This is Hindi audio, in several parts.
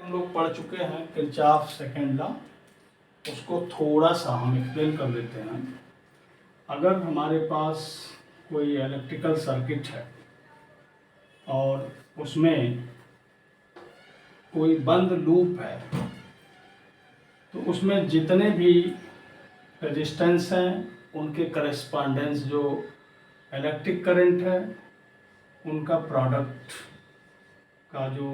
हम लोग पढ़ चुके हैं किरचॉफ सेकंड लॉ। उसको थोड़ा सा हम एक्सप्लेन कर देते हैं। अगर हमारे पास कोई इलेक्ट्रिकल सर्किट है और उसमें कोई बंद लूप है, तो उसमें जितने भी रेजिस्टेंस हैं उनके करस्पॉन्डेंस जो इलेक्ट्रिक करंट है उनका प्रोडक्ट का जो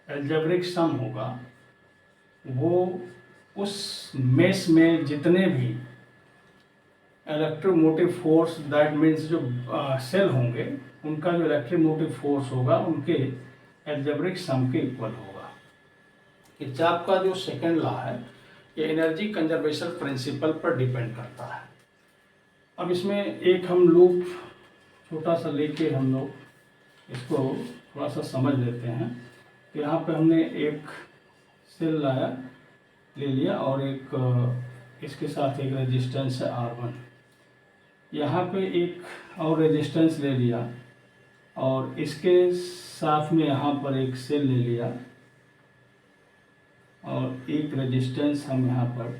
अलजेब्रिक सम होगा वो उस मेश में जितने भी इलेक्ट्रोमोटिव फोर्स, दैट मीन्स जो सेल होंगे उनका जो इलेक्ट्रोमोटिव फोर्स होगा उनके अलजेब्रिक सम के इक्वल होगा। किरचॉफ का जो सेकंड लॉ है ये एनर्जी कंजर्वेशन प्रिंसिपल पर डिपेंड करता है। अब इसमें एक हम लूप छोटा सा लेके हम लोग इसको थोड़ा सा समझ लेते हैं। तो यहाँ पे हमने एक सेल ले लिया और एक इसके साथ एक रेजिस्टेंस है R1। यहाँ पे एक और रेजिस्टेंस ले लिया और इसके साथ में यहाँ पर एक सेल ले लिया और एक रेजिस्टेंस हम यहाँ पर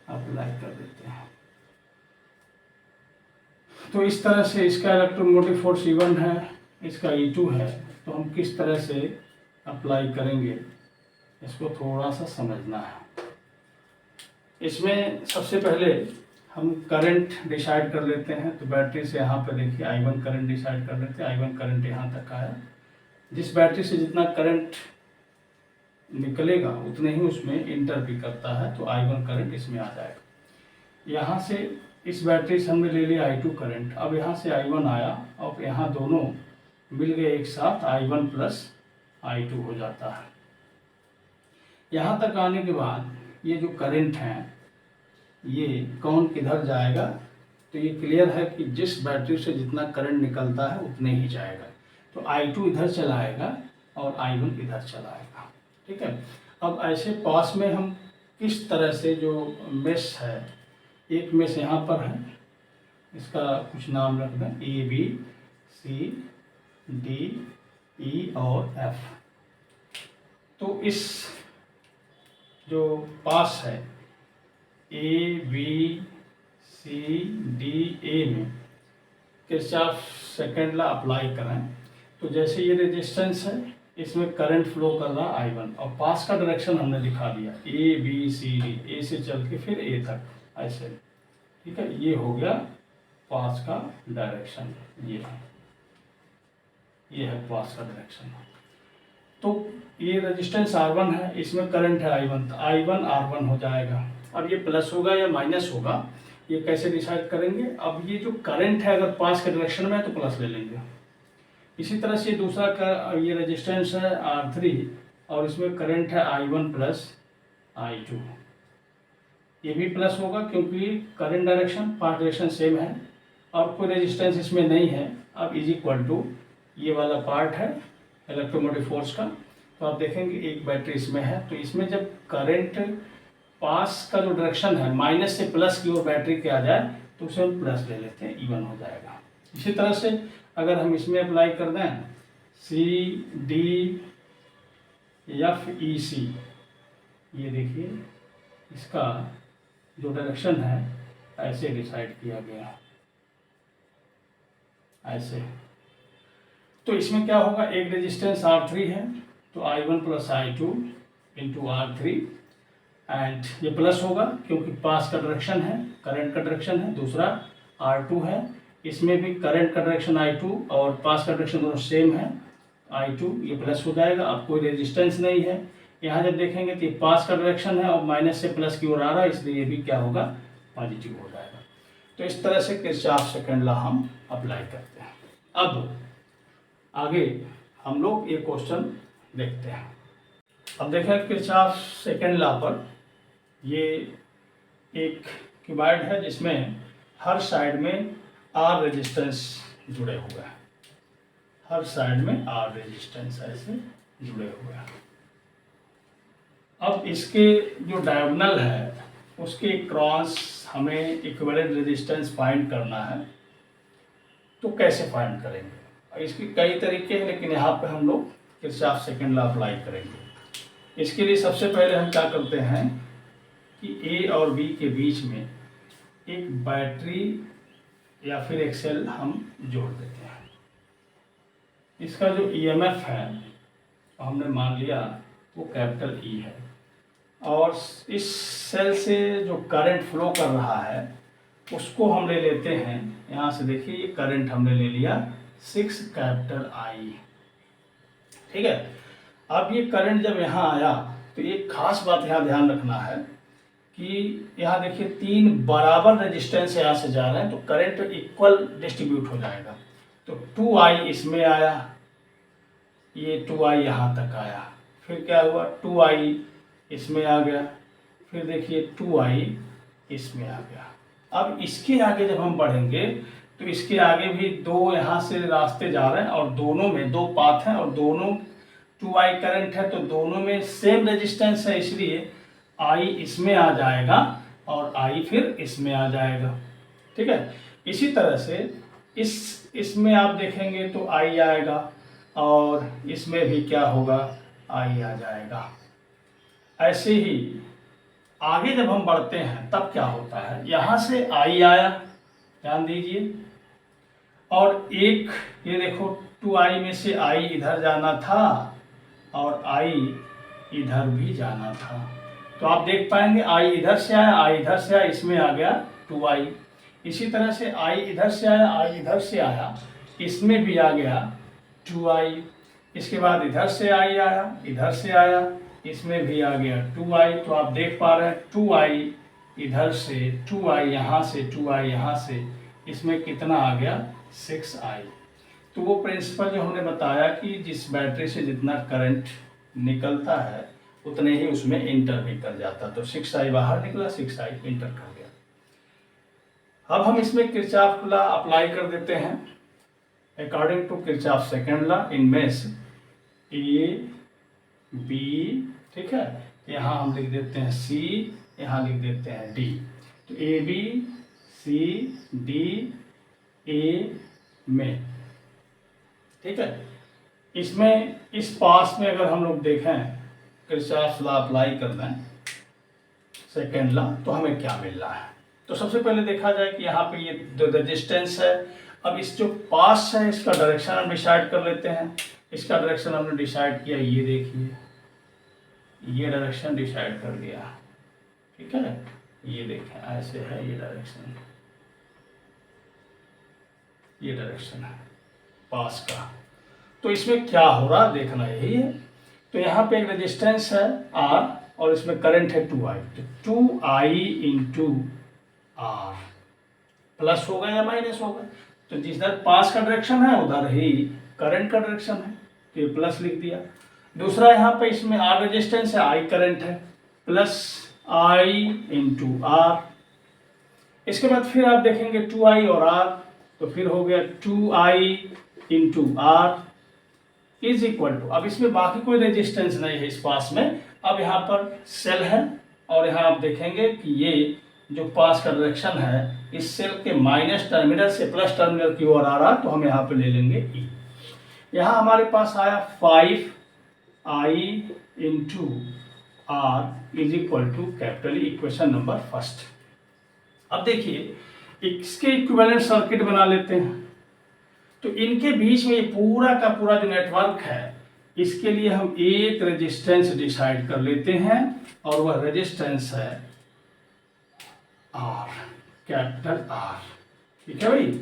अप्लाई कर देते हैं। तो इस तरह से इसका इलेक्ट्रोमोटिव फोर्स E1 है, इसका E2 है। तो हम किस तरह से अप्लाई करेंगे इसको थोड़ा सा समझना है। इसमें सबसे पहले हम करंट डिसाइड कर लेते हैं। तो बैटरी से यहाँ पे देखिए I1 करंट डिसाइड कर लेते हैं। I1 करंट यहाँ तक आया। जिस बैटरी से जितना करंट निकलेगा उतने ही उसमें इंटर भी करता है, तो I1 करंट इसमें आ जाएगा। यहाँ से इस बैटरी से हमने ले लिया I2 करंट। अब यहाँ से I1 आया और यहाँ दोनों मिल गए एक साथ, I1 प्लस I2 हो जाता है। यहाँ तक आने के बाद ये जो करंट हैं ये कौन किधर जाएगा, तो ये क्लियर है कि जिस बैटरी से जितना करंट निकलता है उतने ही जाएगा। तो I2 इधर चलाएगा और I1 इधर चलाएगा। ठीक है। अब ऐसे पास में हम किस तरह से जो मेश है, एक मेश यहाँ पर है, इसका कुछ नाम रख दें A B C D E और F। तो इस जो पास है A B C D A में किरचॉफ सेकंड लॉ अप्लाई करें तो जैसे ये रेजिस्टेंस है इसमें करंट फ्लो कर रहा I1 और पास का डायरेक्शन हमने दिखा दिया A B C D, A से चल के फिर A तक ऐसे। ठीक है, ये हो गया पास का डायरेक्शन। ये है पास का डायरेक्शन। तो ये रेजिस्टेंस R1 है, इसमें करंट है I1, तो I1 R1 हो जाएगा। अब ये प्लस होगा या माइनस होगा ये कैसे डिसाइड करेंगे। अब ये जो करंट है अगर पास के डायरेक्शन में है तो प्लस ले लेंगे। इसी तरह से दूसरा का ये रेजिस्टेंस है R3 और इसमें करंट है I1 प्लस I2, ये भी प्लस होगा क्योंकि करंट डायरेक्शन पास डायरेक्शन सेम है और कोई रेजिस्टेंस इसमें नहीं है। अब इज इक्वल टू ये वाला पार्ट है इलेक्ट्रोमोटिव फोर्स का। तो आप देखेंगे एक बैटरी इसमें है, तो इसमें जब करंट पास का जो डायरेक्शन है माइनस से प्लस की ओर बैटरी के आ जाए तो उसे हम प्लस ले लेते हैं, इवन हो जाएगा। इसी तरह से अगर हम इसमें अप्लाई कर दें C D F E C, ये देखिए इसका जो डायरेक्शन है ऐसे डिसाइड किया गया, ऐसे। तो इसमें क्या होगा, एक रेजिस्टेंस R3 है तो I1 plus I2 into R3 and ये प्लस होगा क्योंकि पास का डायरेक्शन है, करंट का डायरेक्शन है। दूसरा R2 है, इसमें भी करंट का डायरेक्शन I2 और पास का डायरेक्शन दोनों सेम है I2, ये प्लस हो जाएगा। अब कोई रेजिस्टेंस नहीं है यहाँ, जब देखेंगे तो ये पास का डायरेक्शन है और माइनस से प्लस की ओर आ रहा है, इसलिए ये भी क्या होगा, पॉजिटिव हो जाएगा। तो इस तरह से किरचॉफ सेकंड लॉ हम अप्लाई करते हैं। अब आगे हम लोग ये क्वेश्चन देखते हैं। अब देखें किरचॉफ सेकंड लॉ पर ये एक क्यूबॉइड है जिसमें हर साइड में R रेजिस्टेंस जुड़े हुए हैं, हर साइड में R रेजिस्टेंस ऐसे जुड़े हुए हैं। अब इसके जो डायगोनल है उसके क्रॉस हमें इक्विवेलेंट रेजिस्टेंस फाइंड करना है। तो कैसे फाइंड करेंगे, इसके कई तरीके हैं लेकिन यहाँ पे हम लोग किरचॉफ सेकंड लॉ अप्लाई करेंगे। इसके लिए सबसे पहले हम क्या करते हैं कि ए और बी के बीच में एक बैटरी या फिर एक सेल हम जोड़ देते हैं। इसका जो ईएमएफ है हमने मान लिया वो कैपिटल ई है, और इस सेल से जो करंट फ्लो कर रहा है उसको हम ले लेते हैं, यहाँ से देखिए ये करंट हमने ले लिया 6 कैपिटल आई। ठीक है, अब ये करंट जब यहाँ आया तो एक खास बात यहाँ ध्यान रखना है कि यहाँ देखिए 3 बराबर रेजिस्टेंस यहाँ से जा रहे हैं, तो करंट इक्वल डिस्ट्रीब्यूट हो जाएगा। तो 2i इसमें आया, ये 2i यहाँ तक आया, फिर क्या हुआ 2i इसमें आ गया, फिर देखिए 2i इसमें आ गया। अब इसके आगे जब हम बढ़ेंगे तो इसके आगे भी 2 यहाँ से रास्ते जा रहे हैं और दोनों में 2 पाथ हैं और दोनों 2i करंट है, तो दोनों में सेम रेजिस्टेंस है, इसलिए i इसमें आ जाएगा और i फिर इसमें आ जाएगा। ठीक है, इसी तरह से इसमें आप देखेंगे तो i आएगा और इसमें भी क्या होगा i आ जाएगा। ऐसे ही आगे जब हम बढ़ते हैं तब क्या होता है, यहाँ से i आया, ध्यान दीजिए, और एक ये देखो 2i में से i इधर जाना था और i इधर भी जाना था, तो आप देख पाएंगे i इधर से आया, i इधर से आया, इसमें आ गया 2i। इसी तरह से i इधर से आया, i इधर से आया, इसमें भी आ गया 2i। इसके बाद इधर से i आया, इधर से आया, इसमें भी आ गया 2i। तो आप देख पा रहे हैं 2i इधर से, 2i यहाँ से, 2i यहाँ से, इसमें कितना आ गया 6i। तो वो प्रिंसिपल जो हमने बताया कि जिस बैटरी से जितना करंट निकलता है उतने ही उसमें इंटर भी कर जाता, तो 6i बाहर निकला, 6i इंटर कर गया। अब हम इसमें किरचॉफ लॉ अप्लाई कर देते हैं according to Kirchhoff second law in mesh A B. ठीक है, यहाँ हम लिख देते हैं C, यहाँ लिख देते हैं D। तो A B C D A में, ठीक है, इसमें इस पास में अगर हम लोग देखें किरचॉफ लॉ अप्लाई कर दें सेकेंड लॉ तो हमें क्या मिल रहा है। तो सबसे पहले देखा जाए कि यहाँ पे ये जो रेजिस्टेंस है, अब इस जो पास है इसका डायरेक्शन हम डिसाइड कर लेते हैं। इसका डायरेक्शन हमने डिसाइड किया, ये देखिए ये डायरेक्शन डिसाइड कर लिया। ठीक है, ये देखें ऐसे है, ये डायरेक्शन, ये डायरेक्शन है पास का। तो इसमें क्या हो रहा देखना यही है। तो यहाँ पे एक रेजिस्टेंस है R और इसमें करंट है 2i, तो 2i इंटू आर प्लस होगा या माइनस होगा, तो जिधर पास का डायरेक्शन है उधर ही करंट का डायरेक्शन है, तो ये प्लस लिख दिया। दूसरा यहाँ पे इसमें R रेजिस्टेंस है, I करंट है, प्लस I इंटू आर। इसके बाद फिर आप देखेंगे 2i और R, तो फिर हो गया 2i into R is equal to, अब इसमें बाकी कोई रेजिस्टेंस नहीं है इस पास में, अब यहाँ पर सेल है और यहाँ आप देखेंगे कि ये जो पास का डायरेक्शन है इस सेल के माइनस टर्मिनल से प्लस टर्मिनल की ओर आ रहा, तो हम यहाँ पे ले लेंगे E। यहाँ हमारे पास आया 5i into R is equal to capital equation number first. अब देखिए इसके इक्विवेलेंट सर्किट बना लेते हैं। तो इनके बीच में ये पूरा का पूरा जो नेटवर्क है इसके लिए हम एक रेजिस्टेंस डिसाइड कर लेते हैं और वह रेजिस्टेंस है R, कैपिटल R। ठीक है भाई,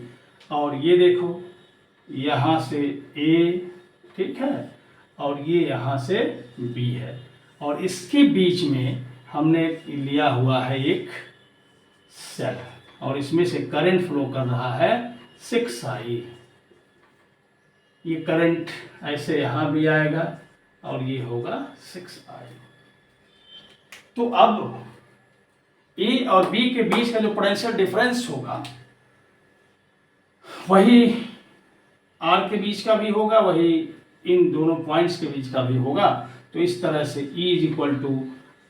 और ये देखो यहाँ से A, ठीक है, और ये यहाँ से B है, और इसके बीच में हमने लिया हुआ है एक सेल और इसमें से करंट फ्लो कर रहा है 6i। ये करंट ऐसे यहाँ भी आएगा और ये होगा 6i। तो अब A और B के बीच का जो पोटेंशियल डिफरेंस होगा वही R के बीच का भी होगा, वही इन दोनों पॉइंट्स के बीच का भी होगा। तो इस तरह से E is equal to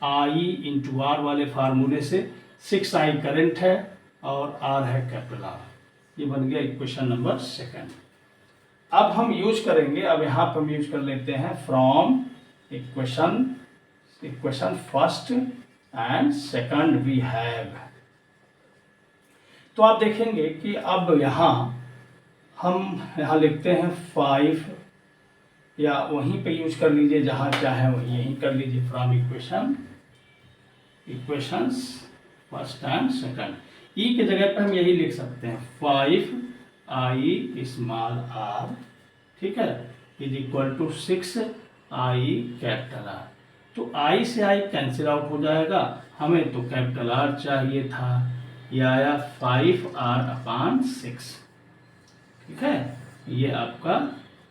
I into R वाले फार्मूले से 6i करंट है और R है कैपिटल R। ये बन गया इक्वेशन नंबर सेकंड। अब हम यूज करेंगे, अब यहाँ पर हम यूज कर लेते हैं from equation equation first and second we have. तो आप देखेंगे कि अब यहाँ हम यहाँ लिखते हैं 5, या वहीं पे यूज कर लीजिए, जहाँ चाहे वहीं यहीं कर लीजिए, from equations first and second. E के जगह पर हम यही लिख सकते हैं 5i स्मॉल r, ठीक है, is equal to 6i capital R। तो i से i कैंसिल आउट हो जाएगा, हमें तो कैपिटल R चाहिए था, ये आया 5r/6, ठीक है। ये आपका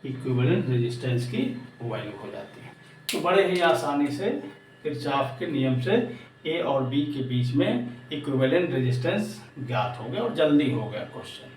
इक्विवेलेंट रेजिस्टेंस की वैल्यू हो जाती है। तो बड़े ही आसानी से किरचॉफ के नियम से ए और बी के बीच में इक्विवेलेंट रेजिस्टेंस ज्ञात हो गया और जल्दी हो गया क्वेश्चन।